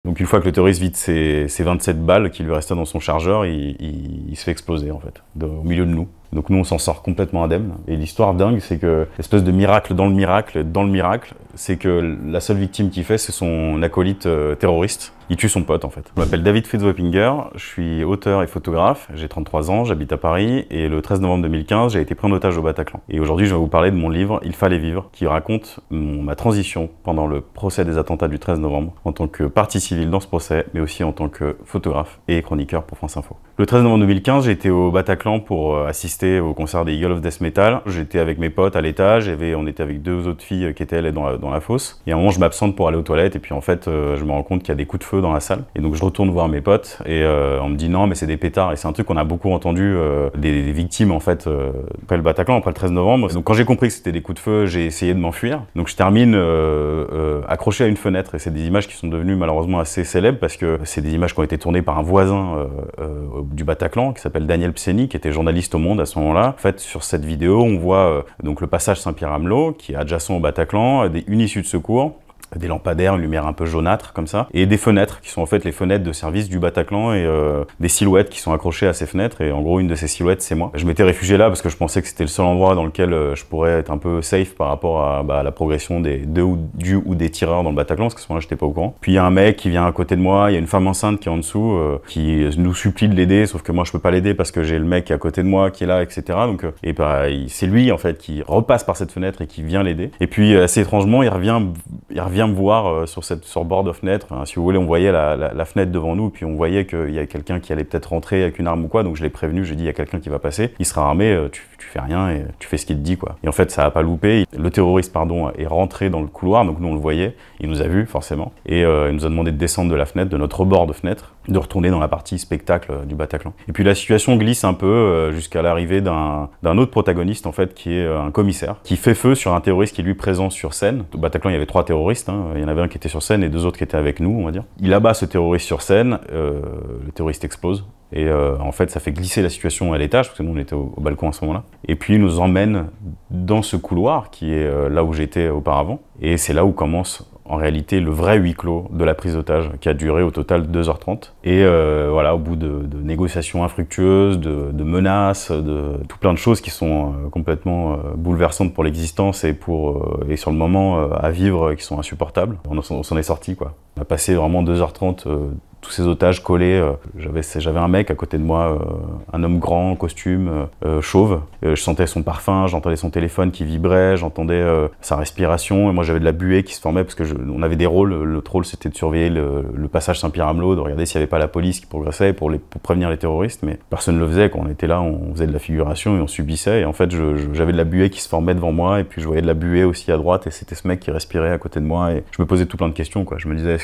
Donc une fois que le terroriste vide ses 27 balles qui lui restaient dans son chargeur, il se fait exploser en fait, au milieu de nous. Donc nous on s'en sort complètement indemne. Et l'histoire dingue, c'est que l'espèce de miracle dans le miracle, c'est que la seule victime qu'il fait, c'est son acolyte terroriste. Il tue son pote en fait. Je m'appelle David Fritz-Weppinger, je suis auteur et photographe, j'ai 33 ans, j'habite à Paris et le 13 novembre 2015, j'ai été pris en otage au Bataclan. Et aujourd'hui, je vais vous parler de mon livre « Il fallait vivre » qui raconte ma transition pendant le procès des attentats du 13 novembre en tant que partie civile dans ce procès, mais aussi en tant que photographe et chroniqueur pour France Info. Le 13 novembre 2015, j'ai été au Bataclan pour assister au concert des Eagles of Death Metal. J'étais avec mes potes à l'étage, on était avec deux autres filles qui étaient elles dans la fosse. Et à un moment, je m'absente pour aller aux toilettes et puis en fait, je me rends compte qu'il y a des coups de feu dans la salle. Et donc je retourne voir mes potes et on me dit non mais c'est des pétards. Et c'est un truc qu'on a beaucoup entendu des victimes en fait après le Bataclan, après le 13 novembre. Donc quand j'ai compris que c'était des coups de feu, j'ai essayé de m'enfuir. Donc je termine accroché à une fenêtre et c'est des images qui sont devenues malheureusement assez célèbres parce que c'est des images qui ont été tournées par un voisin du Bataclan qui s'appelle Daniel Pseny, qui était journaliste au Monde à ce moment-là. En fait, sur cette vidéo, on voit donc le passage Saint-Pierre-Amelot qui est adjacent au Bataclan, une issue de secours, des lampadaires, une lumière un peu jaunâtre comme ça, et des fenêtres qui sont en fait les fenêtres de service du Bataclan et des silhouettes qui sont accrochées à ces fenêtres et en gros une de ces silhouettes c'est moi. Je m'étais réfugié là parce que je pensais que c'était le seul endroit dans lequel je pourrais être un peu safe par rapport à la progression des des tireurs dans le Bataclan parce que à ce moment-là j'étais pas au courant. Puis il y a un mec qui vient à côté de moi, il y a une femme enceinte qui est en dessous qui nous supplie de l'aider sauf que moi je peux pas l'aider parce que j'ai le mec qui est à côté de moi qui est là etc. Donc c'est lui en fait qui repasse par cette fenêtre et qui vient l'aider. Et puis assez étrangement il revient me voir sur le bord de fenêtre. Enfin, si vous voulez, on voyait la fenêtre devant nous, puis on voyait qu'il y a quelqu'un qui allait peut-être rentrer avec une arme ou quoi, donc je l'ai prévenu, j'ai dit il y a quelqu'un qui va passer, il sera armé, tu fais rien et tu fais ce qu'il te dit quoi. Et en fait ça a pas loupé, le terroriste pardon est rentré dans le couloir, donc nous on le voyait, il nous a vus forcément, et il nous a demandé de descendre de la fenêtre, de notre rebord de fenêtre, de retourner dans la partie spectacle du Bataclan. Et puis la situation glisse un peu jusqu'à l'arrivée d'un autre protagoniste en fait qui est un commissaire, qui fait feu sur un terroriste qui est lui présent sur scène. Au Bataclan il y avait 3 terroristes, il y en avait un qui était sur scène et 2 autres qui étaient avec nous, on va dire. Il abat ce terroriste sur scène, le terroriste explose. Et en fait, ça fait glisser la situation à l'étage, parce que nous, on était au balcon à ce moment-là. Et puis, il nous emmène dans ce couloir, qui est là où j'étais auparavant. Et c'est là où commence, en réalité, le vrai huis clos de la prise d'otage, qui a duré au total 2h30. Et voilà, au bout de négociations infructueuses, de menaces, de tout plein de choses qui sont complètement bouleversantes pour l'existence et sur le moment à vivre, qui sont insupportables. On s'en est sorti, quoi. On a passé vraiment 2h30 tous ces otages collés. J'avais un mec à côté de moi, un homme grand, en costume, chauve. Je sentais son parfum, j'entendais son téléphone qui vibrait, j'entendais sa respiration. Et moi, j'avais de la buée qui se formait parce que on avait des rôles. L'autre rôle, c'était de surveiller le passage Saint-Pierre-Amelot, de regarder s'il n'y avait pas la police qui progressait pour prévenir les terroristes. Mais personne ne le faisait. Quand on était là, on faisait de la figuration et on subissait. Et en fait, j'avais de la buée qui se formait devant moi. Et puis, je voyais de la buée aussi à droite. Et c'était ce mec qui respirait à côté de moi. Et je me posais tout plein de questions, quoi. Je me disais,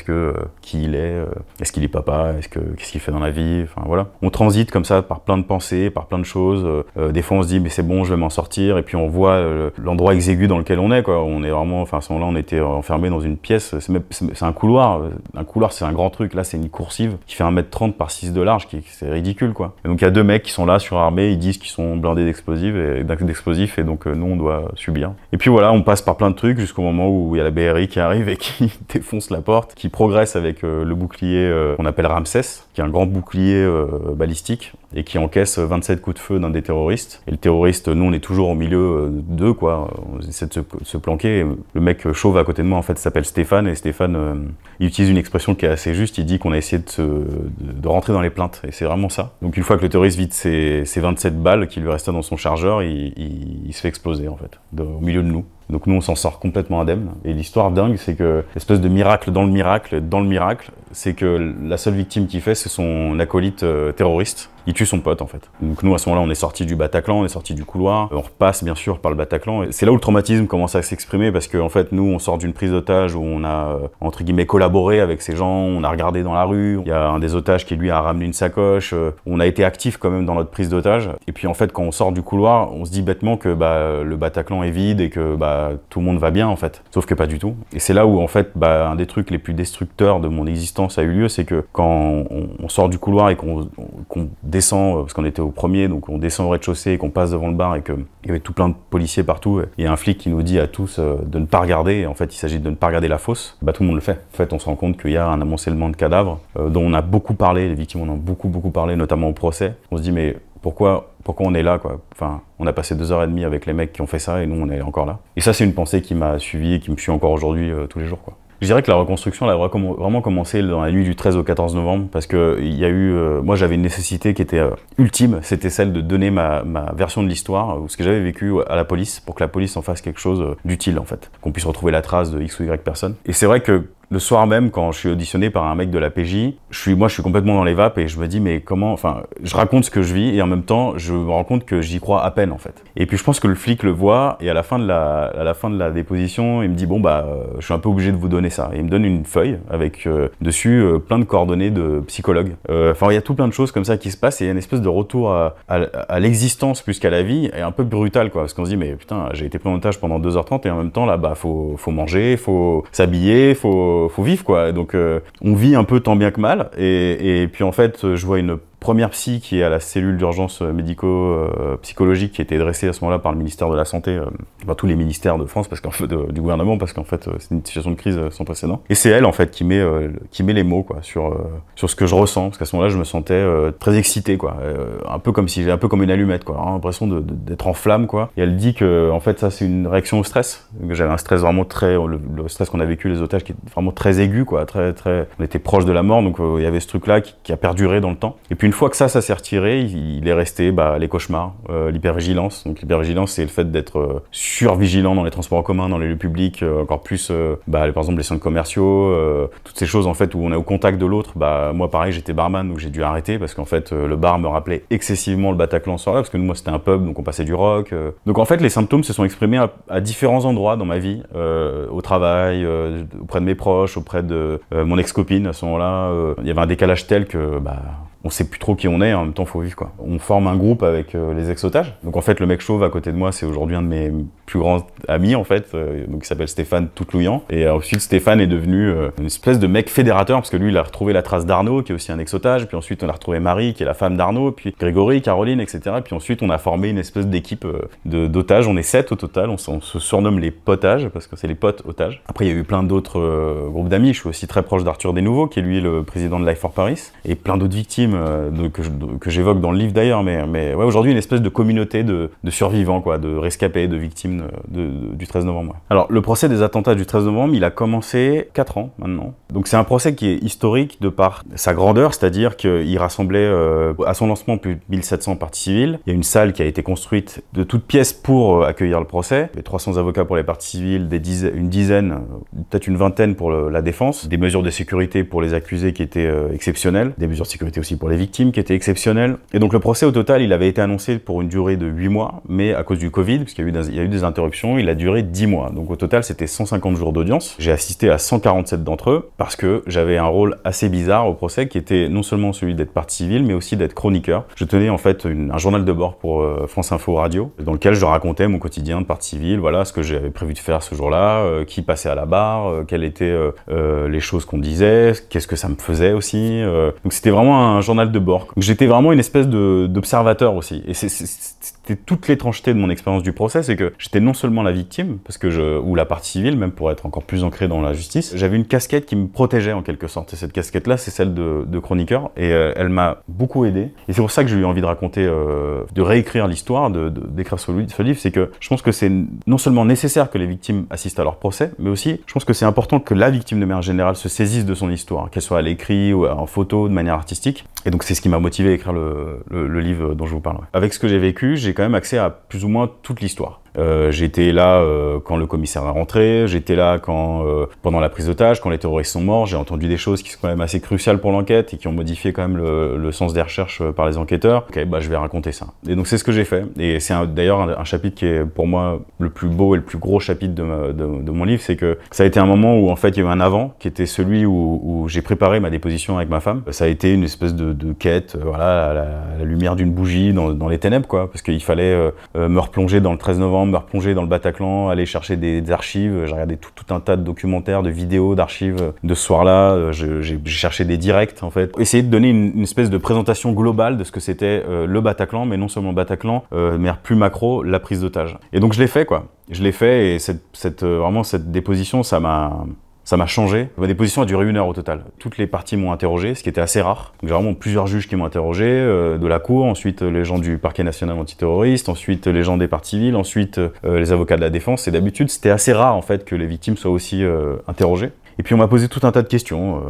qui il est, est-ce qu'il est papa, qu'est-ce qu'il fait dans la vie, enfin voilà. On transite comme ça par plein de pensées, par plein de choses. Des fois on se dit mais c'est bon, je vais m'en sortir, et puis on voit l'endroit exigu dans lequel on est, quoi. On est vraiment, enfin à ce moment-là on était enfermé dans une pièce, c'est un couloir. Un couloir c'est un grand truc, là c'est une coursive qui fait 1m30 par 6 de large, c'est ridicule quoi. Et donc il y a 2 mecs qui sont là surarmés, ils disent qu'ils sont blindés d'explosifs et donc nous on doit subir. Et puis voilà, on passe par plein de trucs jusqu'au moment où il y a la BRI qui arrive et qui défonce la porte, qui progresse avec le bouclier qu'on appelle Ramsès, qui est un grand bouclier balistique et qui encaisse 27 coups de feu d'un des terroristes. Et le terroriste, nous on est toujours au milieu d'eux, quoi. On essaie de se planquer. Le mec chauve à côté de moi en fait s'appelle Stéphane, et Stéphane il utilise une expression qui est assez juste, il dit qu'on a essayé de rentrer dans les plaintes, et c'est vraiment ça. Donc une fois que le terroriste vide ses 27 balles qui lui restaient dans son chargeur, il se fait exploser en fait, au milieu de nous. Donc nous on s'en sort complètement indemne. Et l'histoire dingue, c'est que l'espèce de miracle dans le miracle, c'est que la seule victime qu'il fait, c'est son acolyte terroriste. Il tue son pote en fait. Donc nous à ce moment-là on est sorti du Bataclan, on est sorti du couloir, on repasse bien sûr par le Bataclan. Et c'est là où le traumatisme commence à s'exprimer, parce qu'en fait nous on sort d'une prise d'otage où on a entre guillemets collaboré avec ces gens, on a regardé dans la rue, il y a un des otages qui lui a ramené une sacoche, on a été actif quand même dans notre prise d'otage. Et puis en fait quand on sort du couloir, on se dit bêtement que le Bataclan est vide et que tout le monde va bien en fait. Sauf que pas du tout. Et c'est là où en fait un des trucs les plus destructeurs de mon existence a eu lieu, c'est que quand on sort du couloir et qu'on descend, parce qu'on était au premier, donc on descend au rez-de-chaussée et qu'on passe devant le bar et qu'il y avait tout plein de policiers partout, il y a un flic qui nous dit à tous de ne pas regarder, et en fait il s'agit de ne pas regarder la fosse, bah tout le monde le fait. En fait on se rend compte qu'il y a un amoncellement de cadavres dont on a beaucoup parlé, les victimes en ont beaucoup parlé, notamment au procès. On se dit mais pourquoi on est là, quoi. Enfin, on a passé 2h30 avec les mecs qui ont fait ça et nous on est encore là. Et ça c'est une pensée qui m'a suivi et qui me suit encore aujourd'hui tous les jours, quoi. Je dirais que la reconstruction elle a vraiment commencé dans la nuit du 13 au 14 novembre parce que il y a eu, moi j'avais une nécessité qui était ultime, c'était celle de donner ma version de l'histoire, ou ce que j'avais vécu à la police, pour que la police en fasse quelque chose d'utile en fait, qu'on puisse retrouver la trace de X ou Y personne. Et c'est vrai que le soir même, quand je suis auditionné par un mec de la PJ, moi je suis complètement dans les vapes et je me dis mais comment, enfin, je raconte ce que je vis et en même temps je me rends compte que j'y crois à peine en fait. Et puis je pense que le flic le voit et à la fin de la déposition, il me dit bon bah je suis un peu obligé de vous donner ça. Et il me donne une feuille avec dessus plein de coordonnées de psychologues. Enfin il y a tout plein de choses comme ça qui se passent et il y a une espèce de retour à l'existence plus qu'à la vie et un peu brutal quoi, parce qu'on se dit mais putain j'ai été pris en otage pendant 2h30 et en même temps là bah faut manger, faut s'habiller, faut vivre quoi, donc on vit un peu tant bien que mal et puis en fait je vois une première psy qui est à la cellule d'urgence médico-psychologique qui était dressée à ce moment-là par le ministère de la Santé, tous les ministères de France parce qu'en fait du gouvernement parce qu'en fait c'est une situation de crise sans précédent. Et c'est elle en fait qui met les mots quoi sur ce que je ressens parce qu'à ce moment-là je me sentais très excité quoi, un peu comme une allumette quoi, hein, l'impression d'être en flamme quoi. Et elle dit que en fait ça c'est une réaction au stress, que j'avais un stress vraiment le stress qu'on a vécu les otages qui est vraiment très aigu quoi, très on était proche de la mort donc il y avait ce truc là qui a perduré dans le temps. Et puis une fois que ça s'est retiré, il est resté les cauchemars, l'hypervigilance. Donc l'hypervigilance, c'est le fait d'être survigilant dans les transports en commun, dans les lieux publics, encore plus, par exemple les centres commerciaux, toutes ces choses en fait où on est au contact de l'autre. Moi pareil, j'étais barman donc j'ai dû arrêter parce qu'en fait le bar me rappelait excessivement le Bataclan ce soir-là parce que moi c'était un pub donc on passait du rock. Donc en fait les symptômes se sont exprimés à différents endroits dans ma vie, au travail, auprès de mes proches, auprès de mon ex-copine à ce moment-là. Il y avait un décalage tel que on sait plus trop qui on est, en même temps faut vivre quoi. On forme un groupe avec les ex-otages. Donc en fait le mec chauve à côté de moi c'est aujourd'hui un de mes plus grands amis en fait, donc il s'appelle Stéphane Toutlouillan. Et ensuite Stéphane est devenu une espèce de mec fédérateur parce que lui il a retrouvé la trace d'Arnaud qui est aussi un ex-otage, puis ensuite on a retrouvé Marie qui est la femme d'Arnaud, puis Grégory, Caroline, etc. Puis ensuite on a formé une espèce d'équipe d'otages, on est 7 au total, on se surnomme les potages parce que c'est les potes otages. Après il y a eu plein d'autres groupes d'amis, je suis aussi très proche d'Arthur Desnouveaux qui est lui le président de Life for Paris, et plein d'autres victimes que j'évoque dans le livre d'ailleurs, mais ouais, aujourd'hui une espèce de communauté de survivants, quoi, de rescapés, de victimes du 13 novembre. Ouais. Alors le procès des attentats du 13 novembre, il a commencé 4 ans maintenant. Donc c'est un procès qui est historique de par sa grandeur, c'est-à-dire qu'il rassemblait à son lancement plus de 1700 parties civiles. Il y a une salle qui a été construite de toutes pièces pour accueillir le procès. Il y a 300 avocats pour les parties civiles, une dizaine, peut-être une vingtaine pour la défense, des mesures de sécurité pour les accusés qui étaient exceptionnelles, des mesures de sécurité aussi pour les victimes qui étaient exceptionnelles. Et donc le procès au total, il avait été annoncé pour une durée de 8 mois, mais à cause du Covid, parce qu'il y a eu des interruptions, il a duré 10 mois. Donc au total, c'était 150 jours d'audience. J'ai assisté à 147 d'entre eux, parce que j'avais un rôle assez bizarre au procès, qui était non seulement celui d'être partie civile, mais aussi d'être chroniqueur. Je tenais en fait un journal de bord pour France Info Radio, dans lequel je racontais mon quotidien de partie civile, voilà ce que j'avais prévu de faire ce jour-là, qui passait à la barre, quelles étaient les choses qu'on disait, qu'est-ce que ça me faisait aussi. Donc c'était vraiment un journal de bord. J'étais vraiment une espèce d'observateur aussi. Et c'était toute l'étrangeté de mon expérience du procès, c'est que j'étais non seulement la victime, ou la partie civile, même pour être encore plus ancré dans la justice, j'avais une casquette qui me protégeait en quelque sorte. Et cette casquette-là, c'est celle de chroniqueur. Et elle m'a beaucoup aidé. Et c'est pour ça que j'ai eu envie de raconter, de réécrire l'histoire, d'écrire ce livre, c'est que je pense que c'est non seulement nécessaire que les victimes assistent à leur procès, mais aussi, je pense que c'est important que la victime de manière générale se saisisse de son histoire, qu'elle soit à l'écrit ou en photo, de manière artistique. Et donc c'est ce qui m'a motivé à écrire le livre dont je vous parle. Avec ce que j'ai vécu, j'ai quand même accès à plus ou moins toute l'histoire. J'étais là quand le commissaire est rentré, j'étais là pendant la prise d'otage, quand les terroristes sont morts, j'ai entendu des choses qui sont quand même assez cruciales pour l'enquête et qui ont modifié quand même le sens des recherches par les enquêteurs. Ok, je vais raconter ça. Et donc c'est ce que j'ai fait. Et c'est d'ailleurs un chapitre qui est pour moi le plus beau et le plus gros chapitre de mon livre, c'est que ça a été un moment où en fait il y a eu un avant, qui était celui où j'ai préparé ma déposition avec ma femme. Ça a été une espèce de quête, voilà, à la lumière d'une bougie dans les ténèbres, quoi, parce qu'il fallait me replonger dans le 13 novembre, novembre, me replonger dans le Bataclan, aller chercher des archives. J'ai regardé tout un tas de documentaires, de vidéos, d'archives de ce soir-là. J'ai cherché des directs, en fait. Essayer de donner une espèce de présentation globale de ce que c'était le Bataclan, mais non seulement le Bataclan, mais plus macro, la prise d'otage. Et donc je l'ai fait, quoi. Je l'ai fait, et vraiment cette déposition, ça m'a changé. Ma déposition a duré 1 heure au total. Toutes les parties m'ont interrogé, ce qui était assez rare. J'ai vraiment plusieurs juges qui m'ont interrogé, de la cour, ensuite les gens du parquet national antiterroriste, ensuite les gens des parties civiles, ensuite les avocats de la défense. Et d'habitude, c'était assez rare en fait que les victimes soient aussi interrogées. Et puis on m'a posé tout un tas de questions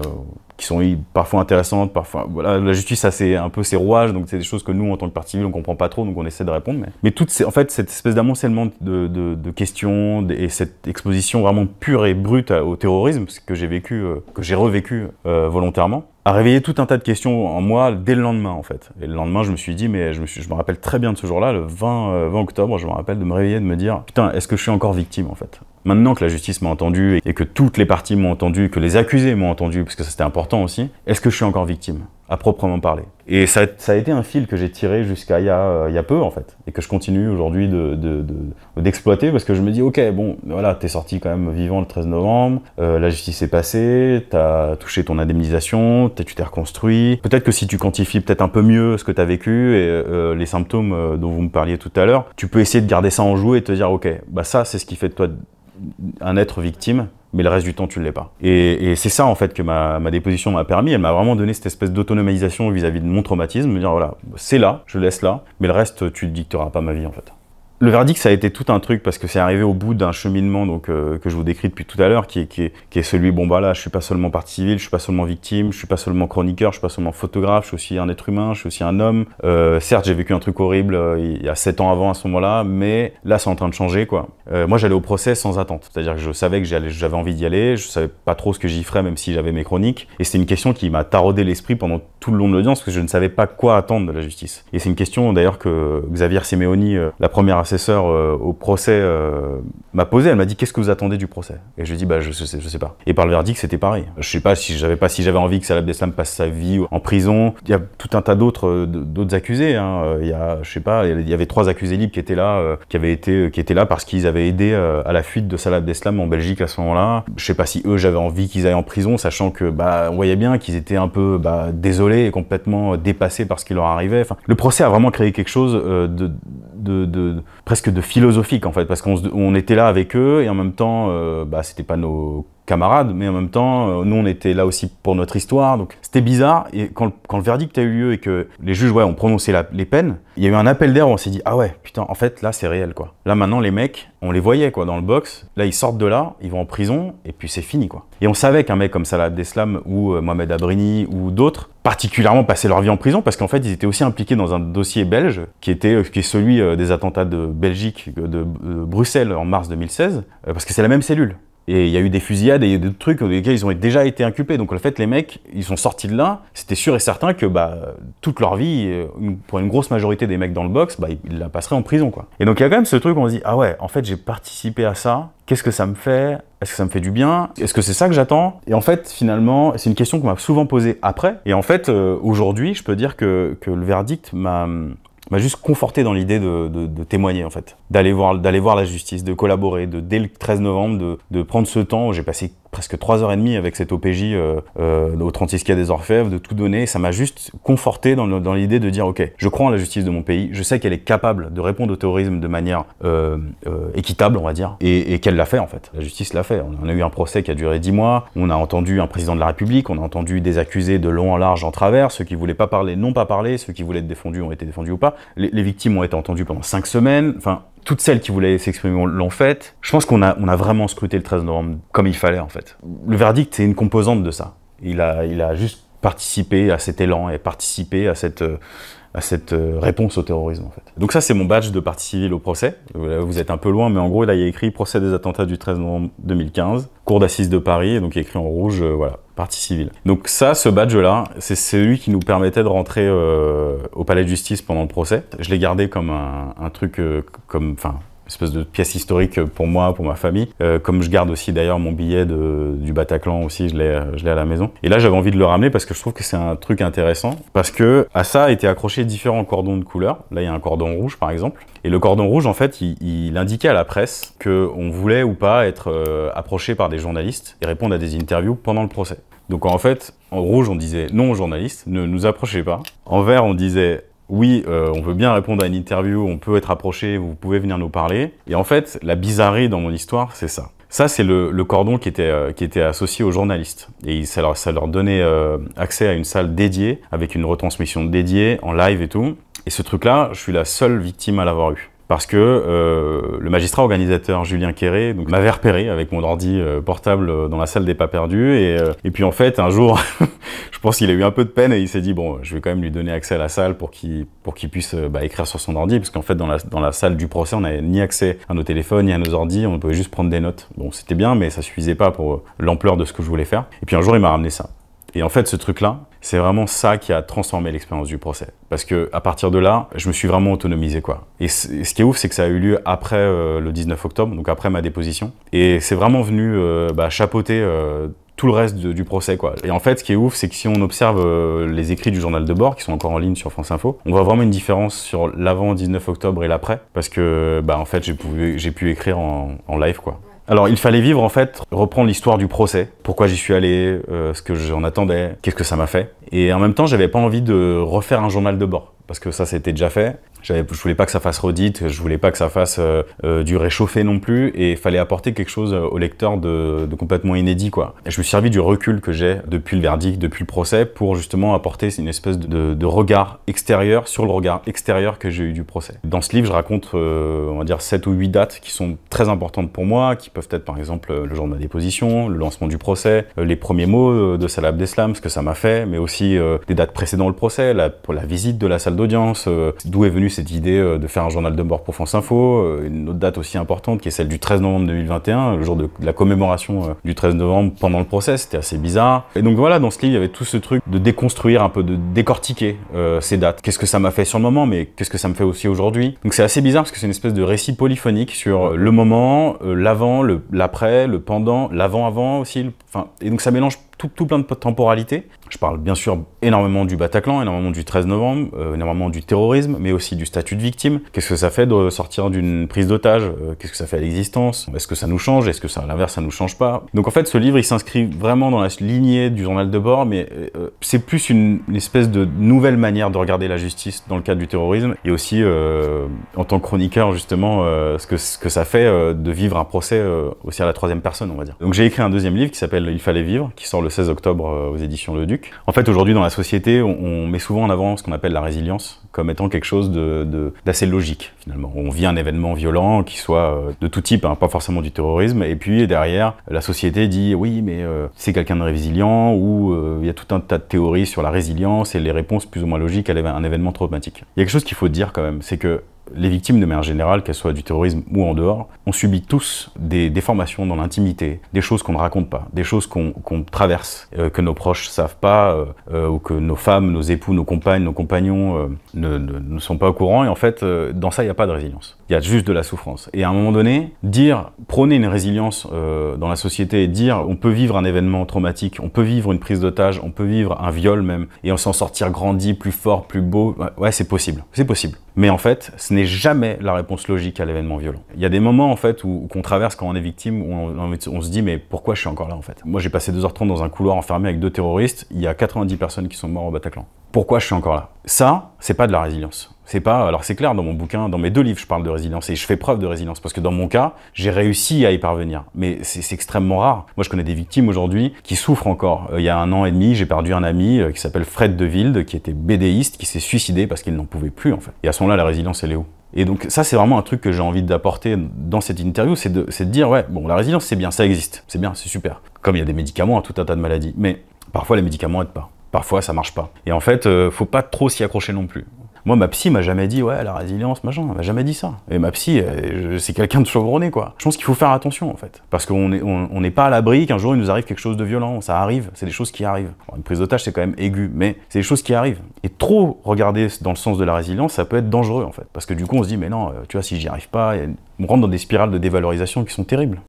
qui sont parfois intéressantes, parfois... Voilà, la justice a un peu ses rouages, donc c'est des choses que nous, en tant que partie civile, on comprend pas trop, donc on essaie de répondre. Mais en fait, cette espèce d'amoncellement de questions et cette exposition vraiment pure et brute au terrorisme, que j'ai vécu, que j'ai revécu volontairement, a réveillé tout un tas de questions en moi dès le lendemain, en fait. Et le lendemain, je me suis dit, mais je me rappelle très bien de ce jour-là, le 20 octobre, je me rappelle de me réveiller, de me dire, putain, est-ce que je suis encore victime, en fait? Maintenant que la justice m'a entendu et que toutes les parties m'ont entendu, que les accusés m'ont entendu, parce que ça c'était important aussi, est-ce que je suis encore victime, à proprement parler? Et ça a été un fil que j'ai tiré jusqu'à il y a peu, en fait, et que je continue aujourd'hui d'exploiter, parce que je me dis, ok, bon, voilà, t'es sorti quand même vivant le 13 novembre, la justice est passée, t'as touché ton indemnisation, tu t'es reconstruit. Peut-être que si tu quantifies peut-être un peu mieux ce que t'as vécu et les symptômes dont vous me parliez tout à l'heure, tu peux essayer de garder ça en joue et te dire, ok, bah ça, c'est ce qui fait de toi un être victime, mais le reste du temps, tu ne l'es pas. Et c'est ça, en fait, que ma déposition m'a permis. Elle m'a vraiment donné cette espèce d'autonomisation vis-à-vis de mon traumatisme, me dire, voilà, c'est là, je laisse là, mais le reste, tu ne dicteras pas ma vie, en fait. Le verdict, ça a été tout un truc, parce que c'est arrivé au bout d'un cheminement donc, que je vous décris depuis tout à l'heure, qui est celui, bon bah là, je suis pas seulement partie civile, je suis pas seulement victime, je suis pas seulement chroniqueur, je suis pas seulement photographe, je suis aussi un être humain, je suis aussi un homme. Certes, j'ai vécu un truc horrible il y a 7 ans avant à ce moment-là, mais là, c'est en train de changer, quoi. Moi, j'allais au procès sans attente, c'est-à-dire que je savais que j'avais envie d'y aller, je savais pas trop ce que j'y ferais, même si j'avais mes chroniques, et c'était une question qui m'a taraudé l'esprit pendant tout le long de l'audience, parce que je ne savais pas quoi attendre de la justice. Et c'est une question, d'ailleurs, que Xavier Simeoni, la première assesseure au procès, m'a posé. Elle m'a dit, qu'est-ce que vous attendez du procès? Et je lui ai dit, bah je sais pas. Et par le verdict, c'était pareil. Je sais pas si j'avais envie que Salah Abdeslam passe sa vie en prison. Il y a tout un tas d'autres accusés, hein. Il y a, je sais pas, il y avait 3 accusés libres qui étaient là, qui étaient là parce qu'ils avaient aidé à la fuite de Salah Abdeslam en Belgique à ce moment-là. Je sais pas si eux, j'avais envie qu'ils aillent en prison, sachant que, bah, on voyait bien qu'ils étaient un peu, bah, désolés et complètement dépassés par ce qui leur arrivait. Enfin, le procès a vraiment créé quelque chose presque de philosophique, en fait, parce qu'on était là avec eux, et en même temps, bah, c'était pas nos camarades, mais en même temps, nous, on était là aussi pour notre histoire, donc c'était bizarre. Et quand le verdict a eu lieu et que les juges, ouais, ont prononcé les peines, il y a eu un appel d'air où on s'est dit, ah ouais, putain, en fait, là, c'est réel, quoi. Là, maintenant, les mecs, on les voyait, quoi, dans le box. Là, ils sortent de là, ils vont en prison, et puis c'est fini, quoi. Et on savait qu'un mec comme Salah Abdeslam ou Mohamed Abrini ou d'autres, particulièrement passaient leur vie en prison, parce qu'en fait, ils étaient aussi impliqués dans un dossier belge, qui est celui des attentats de Belgique, de Bruxelles en mars 2016, parce que c'est la même cellule. Et il y a eu des fusillades et des trucs dans lesquels ils ont déjà été inculpés. Donc, en fait, les mecs, ils sont sortis de là. C'était sûr et certain que, bah, toute leur vie, pour une grosse majorité des mecs dans le box, bah, ils la passeraient en prison, quoi. Et donc, il y a quand même ce truc où on se dit, ah ouais, en fait, j'ai participé à ça. Qu'est-ce que ça me fait? Est-ce que ça me fait du bien? Est-ce que c'est ça que j'attends? Et en fait, finalement, c'est une question qu'on m'a souvent posée après. Et en fait, aujourd'hui, je peux dire que le verdict m'a juste conforté dans l'idée de témoigner, en fait. D'aller voir la justice, de collaborer, dès le 13 novembre, de prendre ce temps où j'ai passé presque 3h30 avec cette OPJ au 36 quai des Orfèvres, de tout donner. Ça m'a juste conforté dans l'idée de dire, ok, je crois en la justice de mon pays, je sais qu'elle est capable de répondre au terrorisme de manière équitable, on va dire, et qu'elle l'a fait, en fait. La justice l'a fait. On a eu un procès qui a duré 10 mois, on a entendu un président de la République, on a entendu des accusés de long en large en travers, ceux qui voulaient pas parler n'ont pas parlé, ceux qui voulaient être défendus ont été défendus ou pas. Les victimes ont été entendues pendant 5 semaines, enfin, toutes celles qui voulaient s'exprimer l'ont fait. Je pense qu'on a vraiment scruté le 13 novembre comme il fallait, en fait. Le verdict, c'est une composante de ça. Il a juste participé à cet élan et participé à cette réponse au terrorisme, en fait. Donc ça, c'est mon badge de partie civile au procès. Vous êtes un peu loin, mais en gros, là, il y a écrit « Procès des attentats du 13 novembre 2015 », Cour d'assises de Paris, et donc il y a écrit en rouge, voilà, partie civile. Donc ça, ce badge-là, c'est celui qui nous permettait de rentrer au palais de justice pendant le procès. Je l'ai gardé comme un truc, enfin, espèce de pièce historique pour moi, pour ma famille. Comme je garde aussi d'ailleurs mon billet du Bataclan aussi, je l'ai à la maison. Et là, j'avais envie de le ramener parce que je trouve que c'est un truc intéressant. Parce que à ça étaient accrochés différents cordons de couleurs. Là, il y a un cordon rouge, par exemple. Et le cordon rouge, en fait, il indiquait à la presse qu'on voulait ou pas être approché par des journalistes et répondre à des interviews pendant le procès. Donc en fait, en rouge, on disait non aux journalistes, ne nous approchez pas. En vert, on disait oui, on veut bien répondre à une interview, on peut être approché, vous pouvez venir nous parler. Et en fait, la bizarrerie dans mon histoire, c'est ça. Ça, c'est le cordon qui était associé aux journalistes. Et ça leur donnait accès à une salle dédiée, avec une retransmission dédiée, en live et tout. Et ce truc-là, je suis la seule victime à l'avoir eu. Parce que le magistrat organisateur Julien Quéré m'avait repéré avec mon ordi portable dans la salle des pas perdus. Et puis en fait, un jour, je pense qu'il a eu un peu de peine et il s'est dit bon, je vais quand même lui donner accès à la salle pour qu'il puisse écrire sur son ordi. Parce qu'en fait, dans la salle du procès, on n'avait ni accès à nos téléphones, ni à nos ordis, on pouvait juste prendre des notes. Bon, c'était bien, mais ça suffisait pas pour l'ampleur de ce que je voulais faire. Et puis un jour, il m'a ramené ça. Et en fait, ce truc-là, c'est vraiment ça qui a transformé l'expérience du procès. Parce que à partir de là, je me suis vraiment autonomisé, quoi. Et ce qui est ouf, c'est que ça a eu lieu après le 19 octobre, donc après ma déposition. Et c'est vraiment venu chapeauter tout le reste du procès, quoi. Et en fait, ce qui est ouf, c'est que si on observe les écrits du journal de bord, qui sont encore en ligne sur France Info, on voit vraiment une différence sur l'avant 19 octobre et l'après. Parce que, en fait, j'ai pu écrire en live, quoi. Alors, il fallait vivre, en fait, reprendre l'histoire du procès. Pourquoi j'y suis allé, ce que j'en attendais, qu'est-ce que ça m'a fait. Et en même temps, j'avais pas envie de refaire un journal de bord. Parce que ça, c'était déjà fait. Je voulais pas que ça fasse redite, je voulais pas que ça fasse du réchauffé non plus, et il fallait apporter quelque chose au lecteur de complètement inédit, quoi. Et je me suis servi du recul que j'ai depuis le verdict, depuis le procès, pour justement apporter une espèce de regard extérieur sur le regard extérieur que j'ai eu du procès. Dans ce livre, je raconte, on va dire, 7 ou 8 dates qui sont très importantes pour moi, qui peuvent être par exemple le jour de ma déposition, le lancement du procès, les premiers mots de Salah Abdeslam, ce que ça m'a fait, mais aussi des dates précédant le procès, pour la visite de la salle d'audience, d'où est venue cette idée de faire un journal de bord pour France Info, une autre date aussi importante qui est celle du 13 novembre 2021, le jour de la commémoration du 13 novembre pendant le procès, c'était assez bizarre. Et donc voilà, dans ce livre, il y avait tout ce truc de déconstruire un peu, de décortiquer ces dates. Qu'est-ce que ça m'a fait sur le moment, mais qu'est-ce que ça me fait aussi aujourd'hui. Donc c'est assez bizarre parce que c'est une espèce de récit polyphonique sur le moment, l'avant, l'après, le pendant, l'avant-avant aussi. Et donc ça mélange tout plein de temporalités. Je parle bien sûr énormément du Bataclan, énormément du 13 novembre, énormément du terrorisme, mais aussi du statut de victime. Qu'est-ce que ça fait de sortir d'une prise d'otage? Qu'est-ce que ça fait à l'existence? Est-ce que ça nous change? Est-ce que ça, à l'inverse, ça nous change pas? Donc en fait, ce livre, il s'inscrit vraiment dans la lignée du journal de bord, mais c'est plus une espèce de nouvelle manière de regarder la justice dans le cadre du terrorisme, et aussi, en tant que chroniqueur, justement, ce que ça fait de vivre un procès aussi à la troisième personne, on va dire. Donc j'ai écrit un deuxième livre qui s'appelle Il fallait vivre, qui sort le 16 octobre aux éditions Le Duc. En fait, aujourd'hui, dans la société, on met souvent en avant ce qu'on appelle la résilience comme étant quelque chose d'assez logique, finalement. On vit un événement violent, qui soit de tout type, hein, pas forcément du terrorisme, et puis derrière, la société dit oui, mais c'est quelqu'un de résilient, ou il y a tout un tas de théories sur la résilience et les réponses plus ou moins logiques à un événement traumatique. Il y a quelque chose qu'il faut dire quand même, c'est que les victimes de manière générale, qu'elles soient du terrorisme ou en dehors, on subit tous des déformations dans l'intimité, des choses qu'on ne raconte pas, des choses qu'on traverse, que nos proches savent pas, ou que nos femmes, nos époux, nos compagnes, nos compagnons ne sont pas au courant. Et en fait, dans ça, il n'y a pas de résilience. Il y a juste de la souffrance. Et à un moment donné, prôner une résilience dans la société et dire on peut vivre un événement traumatique, on peut vivre une prise d'otage, on peut vivre un viol même, et on s'en sortir grandi, plus fort, plus beau, ouais, c'est possible. C'est possible. Mais en fait, ce n'est jamais la réponse logique à l'événement violent. Il y a des moments en fait qu'on traverse quand on est victime où on se dit mais pourquoi je suis encore là en fait? Moi j'ai passé 2h30 dans un couloir enfermé avec 2 terroristes, il y a 90 personnes qui sont mortes au Bataclan. Pourquoi je suis encore là? Ça, c'est pas de la résilience. C'est pas, alors c'est clair dans mon bouquin, dans mes 2 livres je parle de résilience et je fais preuve de résilience parce que dans mon cas, j'ai réussi à y parvenir. Mais c'est extrêmement rare. Moi je connais des victimes aujourd'hui qui souffrent encore. Il y a 1 an et demi, j'ai perdu un ami qui s'appelle Fred De Wilde, qui était BDiste, qui s'est suicidé parce qu'il n'en pouvait plus en fait. Et à ce moment-là, la résilience elle est où? Et donc ça c'est vraiment un truc que j'ai envie d'apporter dans cette interview, c'est de dire ouais, bon la résilience c'est bien, ça existe, c'est bien, c'est super. Comme il y a des médicaments à tout un tas de maladies, mais parfois les médicaments aident pas. Parfois ça marche pas. Et en fait, faut pas trop s'y accrocher non plus. Moi, ma psy m'a jamais dit, ouais, la résilience, machin, elle m'a jamais dit ça. Et ma psy, c'est quelqu'un de chevronné, quoi. Je pense qu'il faut faire attention, en fait. Parce qu'on n'est pas à l'abri qu'un jour, il nous arrive quelque chose de violent. Ça arrive, c'est des choses qui arrivent. Bon, une prise d'otage, c'est quand même aigu, mais c'est des choses qui arrivent. Et trop regarder dans le sens de la résilience, ça peut être dangereux, en fait. Parce que du coup, on se dit, mais non, tu vois, si j'y arrive pas, on rentre dans des spirales de dévalorisation qui sont terribles.